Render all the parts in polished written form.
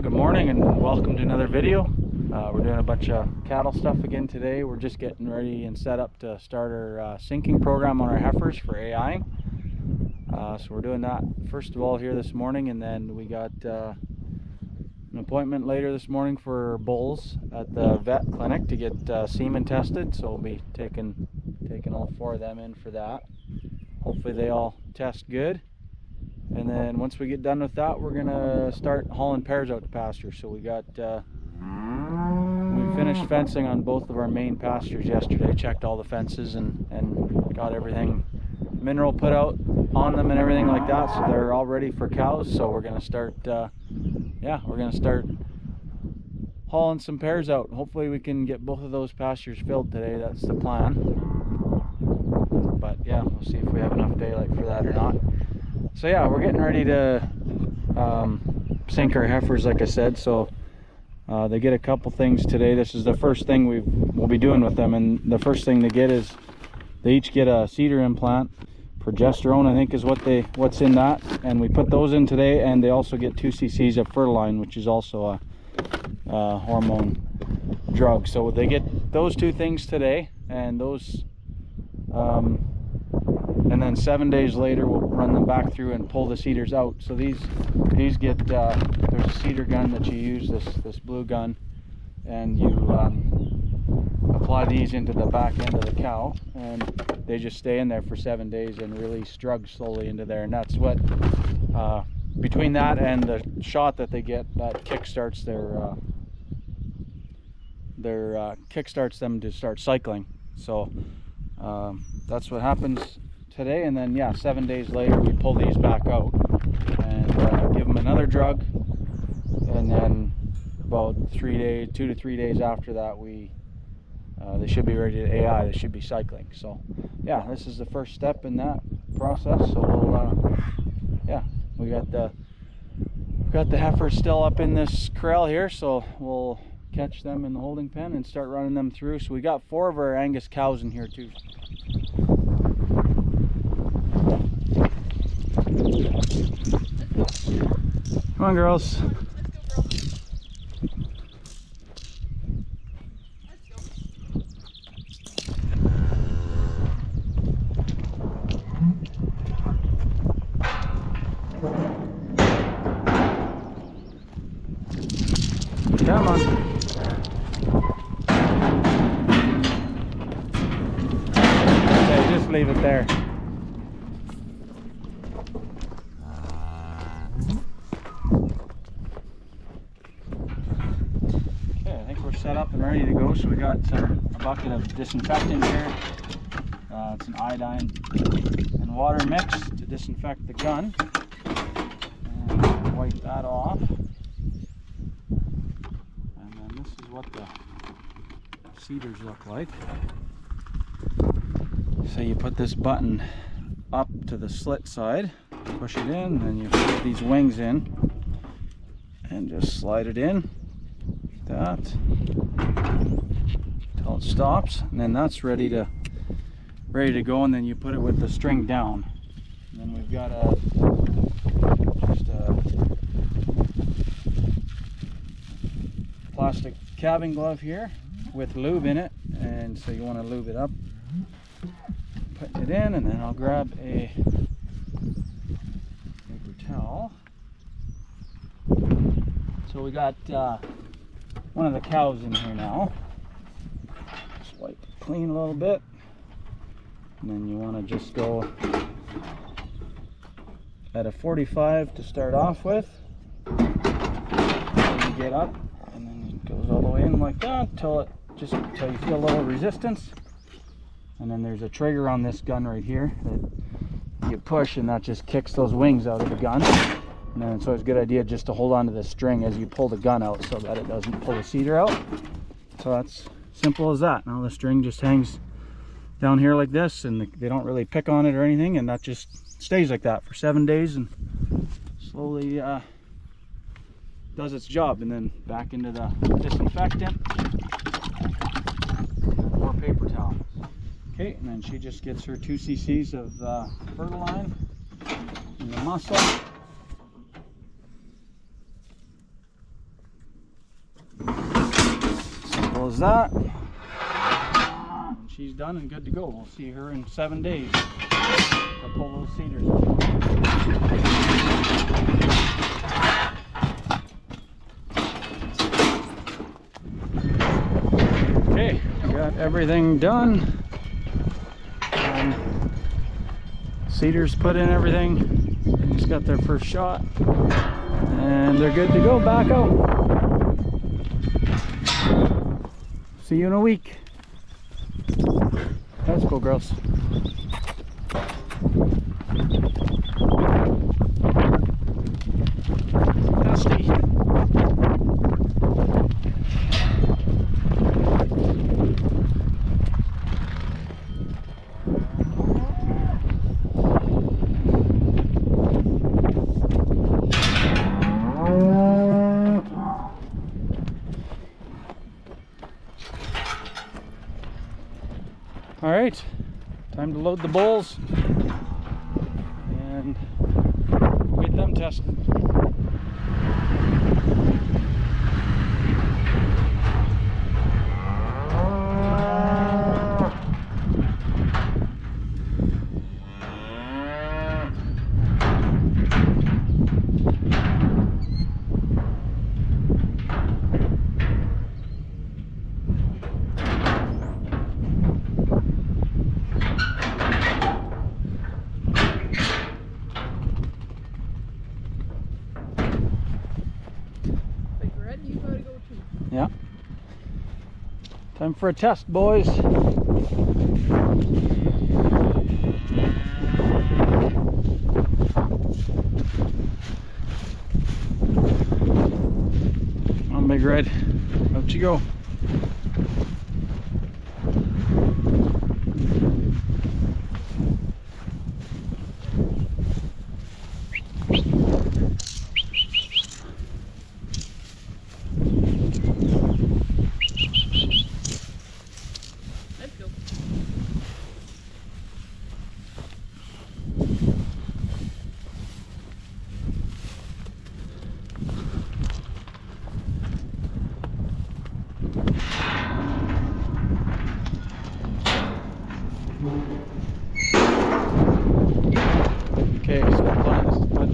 Well, good morning and welcome to another video. We're doing a bunch of cattle stuff again today. We're just getting ready and set up to start our syncing program on our heifers for AIing. So we're doing that first of all here this morning, and then we got an appointment later this morning for bulls at the vet clinic to get semen tested. So we'll be taking all four of them in for that. Hopefully they all test good. And then once we get done with that, we're gonna start hauling pairs out to pasture. So we finished fencing on both of our main pastures yesterday, checked all the fences and got everything mineral put out on them and everything like that, so they're all ready for cows. So we're gonna start start hauling some pairs out. Hopefully we can get both of those pastures filled today. That's the plan. But yeah, we'll see if we have enough daylight for that or not. So yeah, we're getting ready to sync our heifers, like I said. So they get a couple things today. This is the first thing we'll be doing with them, and the first thing they get is they each get a cedar implant. Progesterone, I think, is what's in that, and we put those in today. And they also get 2 cc's of fertility, which is also a hormone drug. So they get those two things today, and those and then 7 days later we'll run them back through and pull the cedars out. So these get there's a cedar gun that you use, this blue gun, and you apply these into the back end of the cow, and they just stay in there for 7 days and release drugs slowly into there. And that's what between that and the shot that they get, that kickstarts kickstarts them to start cycling. So that's what happens today. And then yeah, 7 days later we pull these back out and give them another drug, and then about 2 to 3 days after that they should be ready to AI. They should be cycling. So yeah, this is the first step in that process. So we'll we got the heifers still up in this corral here, so we'll catch them in the holding pen and start running them through. So we got 4 of our Angus cows in here too. Come on, girls. Come on. Okay, just leave it there. Set up and ready to go. So we got a bucket of disinfectant here. It's an iodine and water mix to disinfect the gun, and wipe that off. And then this is what the cedars look like. So you put this button up to the slit side, push it in, and you put these wings in and just slide it in that until it stops, and then that's ready to go. And then you put it with the string down, and then we've got just a plastic calving glove here with lube in it, and so you want to lube it up, put it in, and then I'll grab a paper towel. So we got one of the cows in here now. Just wipe it clean a little bit, and then you want to just go at a 45 to start off with. Then you get up, and then it goes all the way in like that until you feel a little resistance. And then there's a trigger on this gun right here that you push, and that just kicks those wings out of the gun. And then it's always a good idea just to hold on to the string as you pull the gun out so that it doesn't pull the cedar out. So that's simple as that. Now the string just hangs down here like this, and they don't really pick on it or anything, and that just stays like that for 7 days and slowly does its job. And then back into the disinfectant and more paper towel. Okay, and then she just gets her 2 cc's of fertility in the muscle. close that. And she's done and good to go. We'll see her in 7 days. I'll pull those cedars. Okay, got everything done. Cedars put in everything. They just got their first shot. And they're good to go back out. See you in a week. Let's go, girls. Nasty. All right, time to load the bulls and get them tested. Yeah. Time for a test, boys. Come on, Big Red. Out you go. Okay, so the plan is to put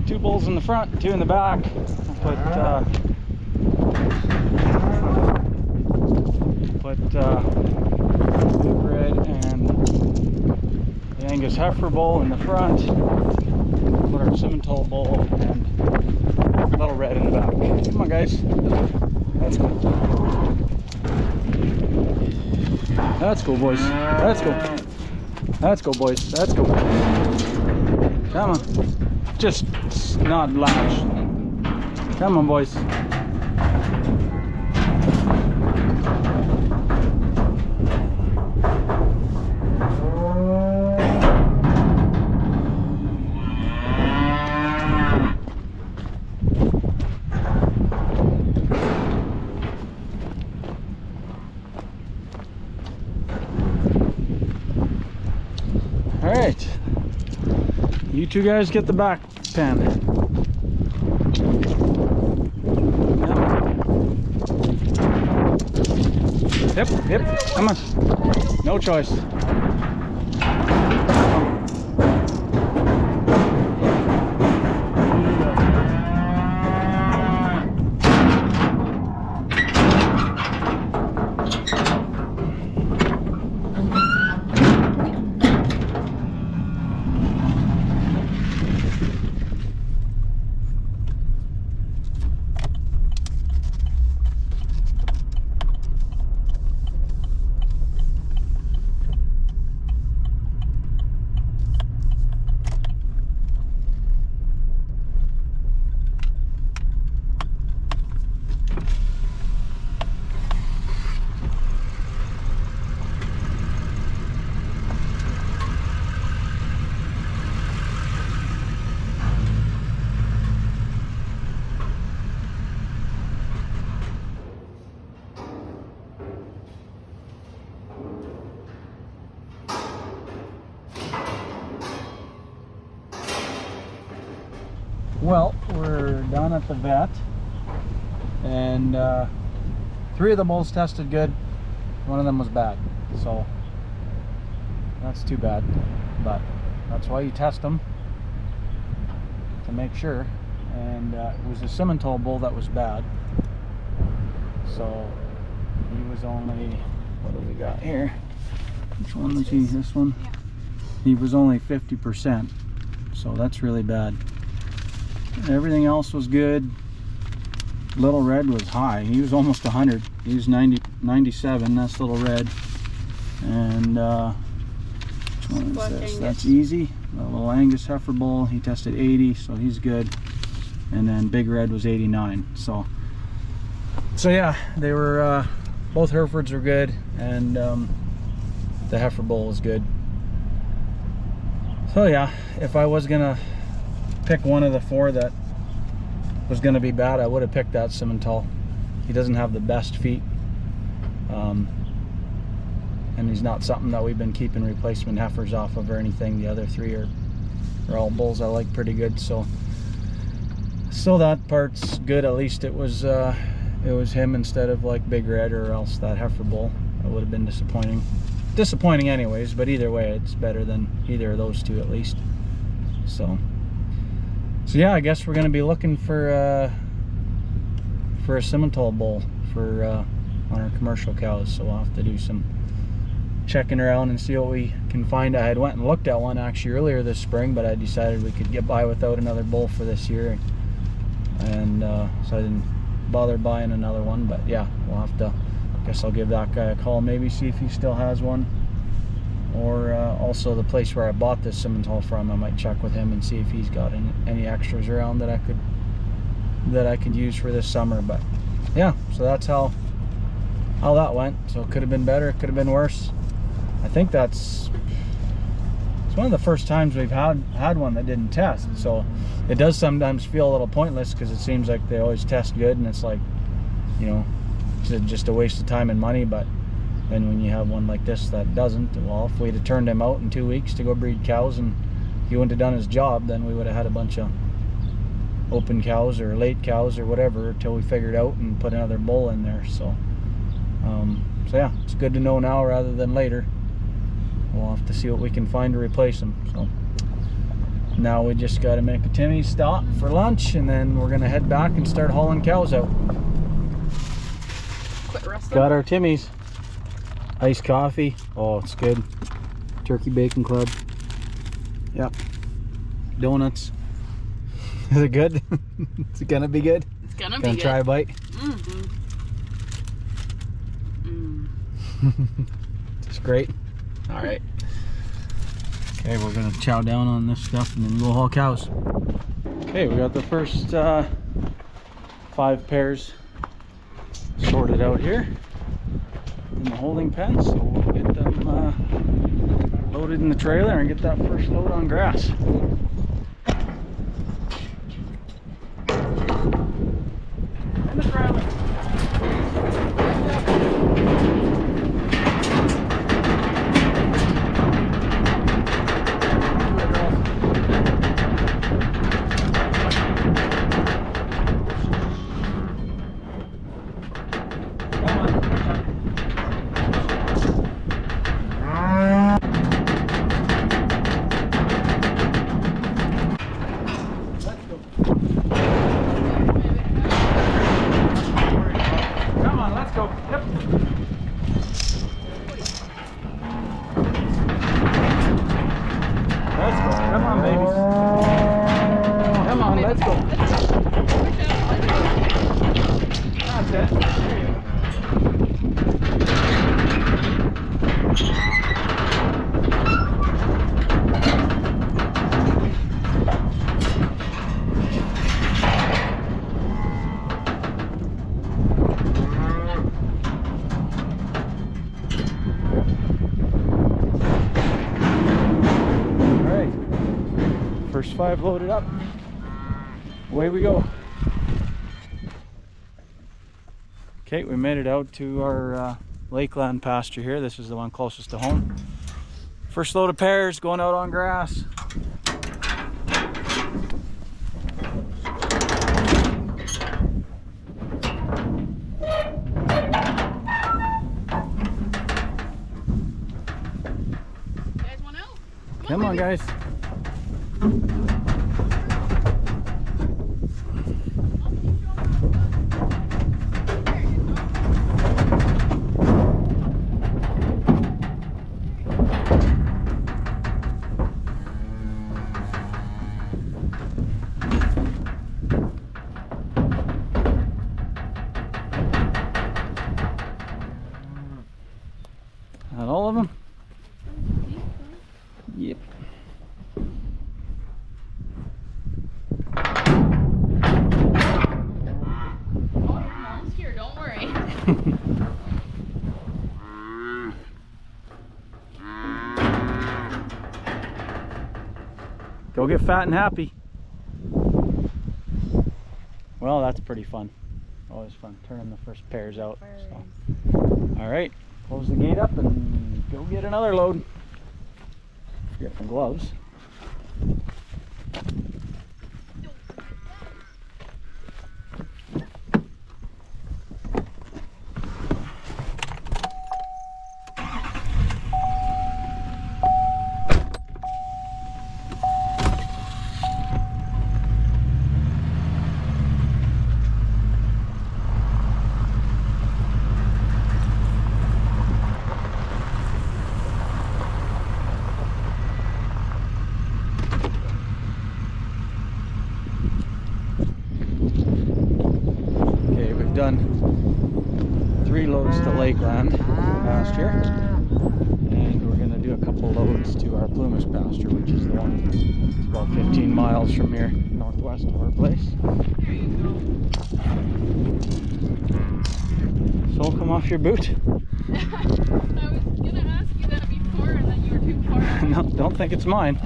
2 bulls in the front, 2 in the back. I'll put Big Red and the Angus heifer bull in the front. Put our Simmental bull and Little Red in the back. Come on, guys. Let's go. Let's go, boys. Let's go. Let's go, boys. Let's go. Come on. Just not latch. Come on, boys. All right, you 2 guys get the back pen. Yep, come on. No choice. Well, we're down at the vet, and 3 3 of the bulls tested good, 1 of them was bad. So that's too bad, but that's why you test them, to make sure. And it was a Simmental bull that was bad. So he was only, what do we got here? Which one was he? This one? Yeah. He was only 50%. So that's really bad. Everything else was good. Little Red was high. He was almost 100. He was 97. That's Little Red. And which one is this? That's Easy. A little Angus heifer bull. He tested 80, so he's good. And then Big Red was 89. So yeah, they were both Herefords were good, and the heifer bull was good. So yeah, if I was gonna pick one of the 4 that was gonna be bad, I would have picked that Simmental. He doesn't have the best feet, and he's not something that we've been keeping replacement heifers off of or anything. The other 3 are all bulls I like pretty good. So that part's good. At least it was him instead of like Big Red, or else that heifer bull. That would have been disappointing anyways, but either way it's better than either of those 2 at least. So yeah, I guess we're going to be looking for a Simmental bull for on our commercial cows. So we'll have to do some checking around and see what we can find. I had went and looked at one actually earlier this spring, but I decided we could get by without another bull for this year, and so I didn't bother buying another one. But yeah, we'll have to, I guess I'll give that guy a call, maybe see if he still has one, or also the place where I bought this Simmental from, I might check with him and see if he's got any extras around that I could use for this summer. But yeah, so that's how that went. So it could have been better, it could have been worse. I think it's one of the first times we've had one that didn't test. So it does sometimes feel a little pointless, because it seems like they always test good, and it's like, you know, it's just a waste of time and money. But then when you have one like this that doesn't, well, if we'd have turned him out in 2 weeks to go breed cows and he wouldn't have done his job, then we would have had a bunch of open cows or late cows or whatever until we figured out and put another bull in there. So yeah, it's good to know now rather than later. We'll have to see what we can find to replace them. So now we just got to make a Timmy stop for lunch, and then we're gonna head back and start hauling cows out. Quit rustling. Got our Timmy's. Iced coffee. Oh, it's good. Turkey Bacon Club. Yep. Donuts. Is it good? Is it gonna be good? It's gonna be good. Try a bite? It's great. All right. Okay, we're gonna chow down on this stuff and then we'll haul cows. Okay, we got the first 5 pairs sorted out here in the holding pen, so we'll get them loaded in the trailer and get that first load on grass. In the trailer. First 5 loaded up. Away we go. Okay, we made it out to our lakeland pasture here. This is the one closest to home. First load of pairs going out on grass. on, guys. Not all of them? Yep. Mom's here, don't worry. Go get fat and happy. Well, that's pretty fun. Always fun turning the first pairs out. So. All right, close the gate up and go get another load. Get some gloves. Done 3 loads to Lakeland pasture, and we're going to do a couple loads to our Plumas pasture, which is the one it's about 15 miles from here, northwest of our place. Sole, come off your boot. I was going to ask you that before, and then you were too far. No, don't think it's mine.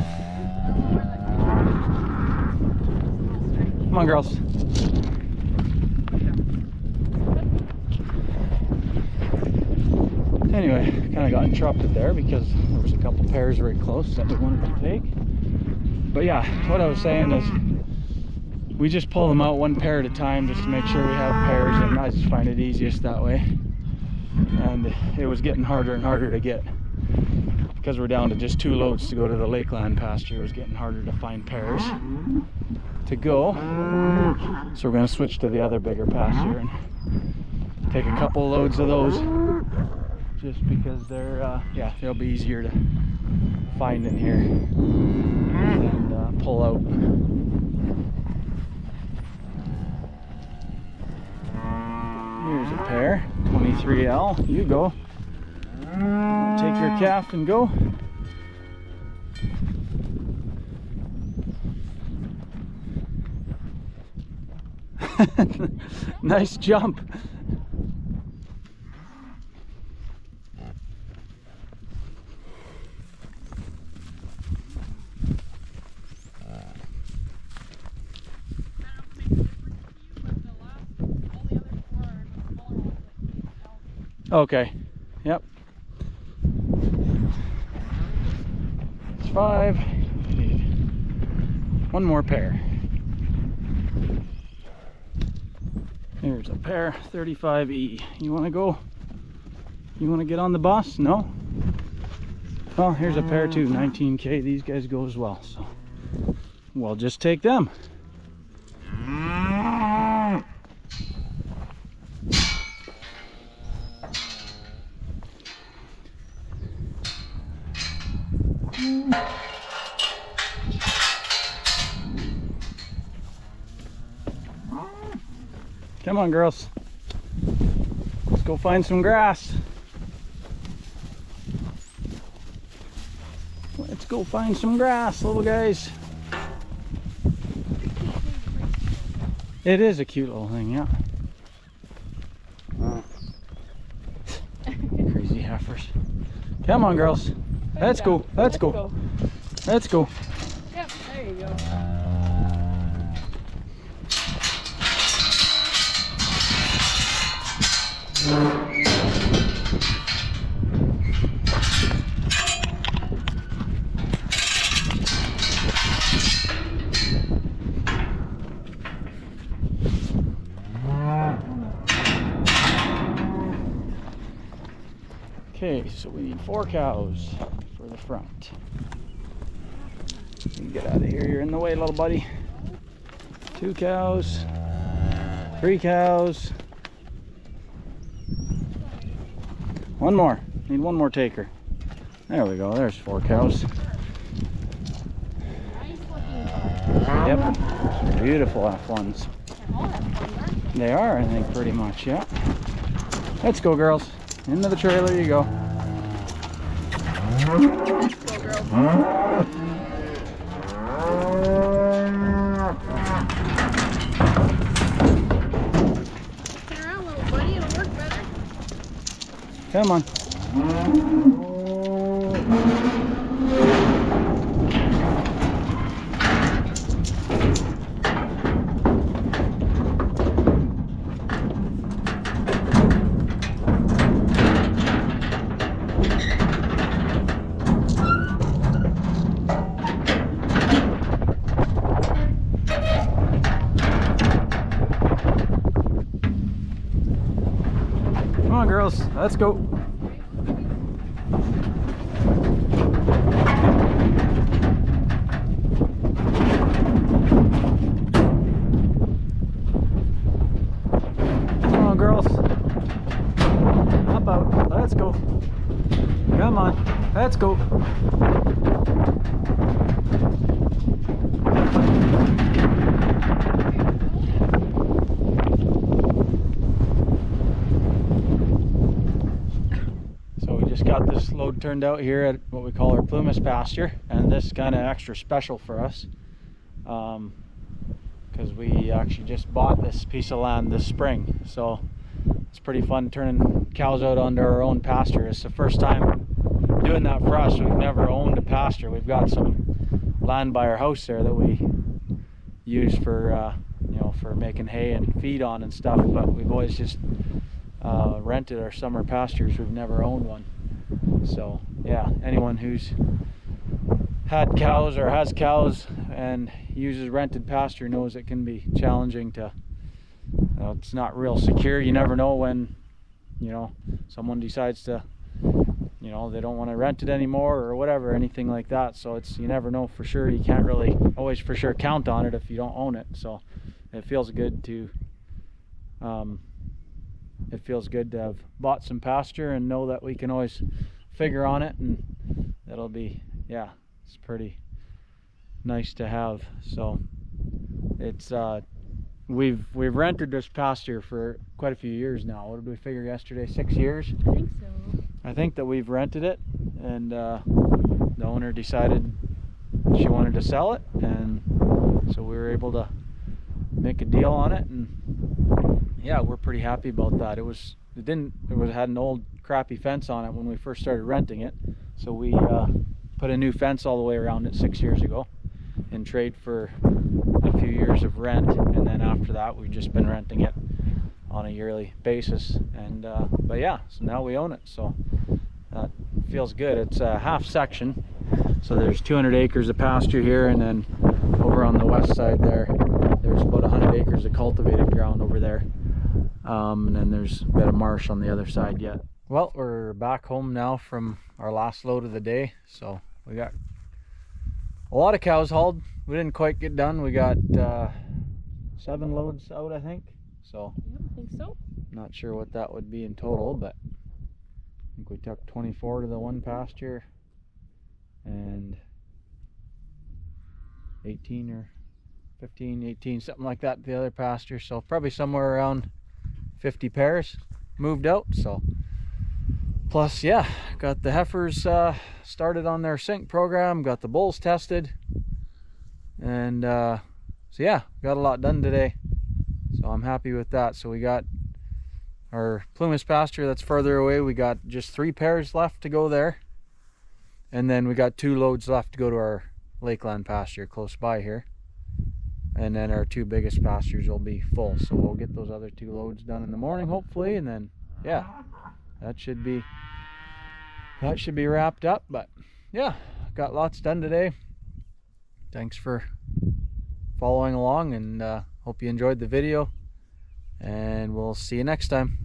Come on, girls. Anyway, kind of got interrupted there because there was a couple pairs very close that we wanted to take. But yeah, what I was saying is we just pull them out one pair at a time just to make sure we have pairs, and I just find it easiest that way. And it was getting harder and harder to get, because we're down to just 2 loads to go to the Lakeland pasture. It was getting harder to find pairs to go, so we're going to switch to the other bigger pasture and take a couple loads of those, just because they're yeah, they'll be easier to find in here and pull out. Here's a pair, 23L. You go. Take your calf and go. Nice jump. Okay, yep. It's 5. One more pair. Here's a pair, 35E. You want to go? You want to get on the bus? No? Well, here's a pair too, 19K. These guys go as well, so we'll just take them. Come on, girls. Let's go find some grass. Let's go find some grass, little guys. It is a cute little thing, yeah. Crazy heifers. Come on, girls. Let's go. Let's go. Let's go. Yep, there you go. Okay, so we need 4 cows for the front. You can get out of here, you're in the way, little buddy. 2 cows, 3 cows. 1 more, need 1 more taker. There we go, there's 4 cows. Yep, beautiful F1s. They are, I think, pretty much, yeah. Let's go, girls. Into the trailer you go. Go, girl. Turn around, little buddy. It'll work better. Come on. Come on, girls. Let's go. Come on, girls. Hop out. Let's go. Come on. Let's go. Got this load turned out here at what we call our Plumas pasture, and this is kind of extra special for us because we actually just bought this piece of land this spring, so it's pretty fun turning cows out onto our own pasture. It's the first time doing that for us. We've never owned a pasture. We've got some land by our house there that we use for you know, for making hay and feed on and stuff, but we've always just rented our summer pastures. We've never owned one. So yeah, anyone who's had cows or has cows and uses rented pasture knows it can be challenging to, it's not real secure. You never know when, you know, someone decides to, you know, they don't want to rent it anymore or whatever, anything like that. So it's, you never know for sure. You can't really always for sure count on it if you don't own it. So it feels good to have bought some pasture and know that we can always figure on it, and that'll be, yeah, it's pretty nice to have. So it's we've rented this pasture for quite a few years now. What did we figure yesterday? 6 years? I think so. I think that we've rented it, and the owner decided she wanted to sell it, and so we were able to make a deal on it, and yeah, we're pretty happy about that. It had an old crappy fence on it when we first started renting it, so we put a new fence all the way around it 6 years ago in trade for a few years of rent, and then after that we've just been renting it on a yearly basis. And but yeah, so now we own it, so that feels good. It's a half section, so there's 200 acres of pasture here, and then over on the west side there's about 100 acres of cultivated ground over there. And then there's a bit of marsh on the other side yet. Well, we're back home now from our last load of the day, so we got a lot of cows hauled. We didn't quite get done. We got 7 loads out, I think. So Yep, I think so. not sure what that would be in total, but I think we took 24 to the one pasture and 18 or 15, 18, something like that to the other pasture. So probably somewhere around 50 pairs moved out. So plus, yeah, got the heifers started on their sync program, got the bulls tested, and so yeah, got a lot done today, so I'm happy with that. So we got our Plumas pasture that's further away. We got just 3 pairs left to go there, and then we got 2 loads left to go to our Lakeland pasture close by here, and then our 2 biggest pastures will be full. So we'll get those other 2 loads done in the morning hopefully, and then yeah, that should be wrapped up. But yeah, got lots done today. Thanks for following along, and hope you enjoyed the video, and we'll see you next time.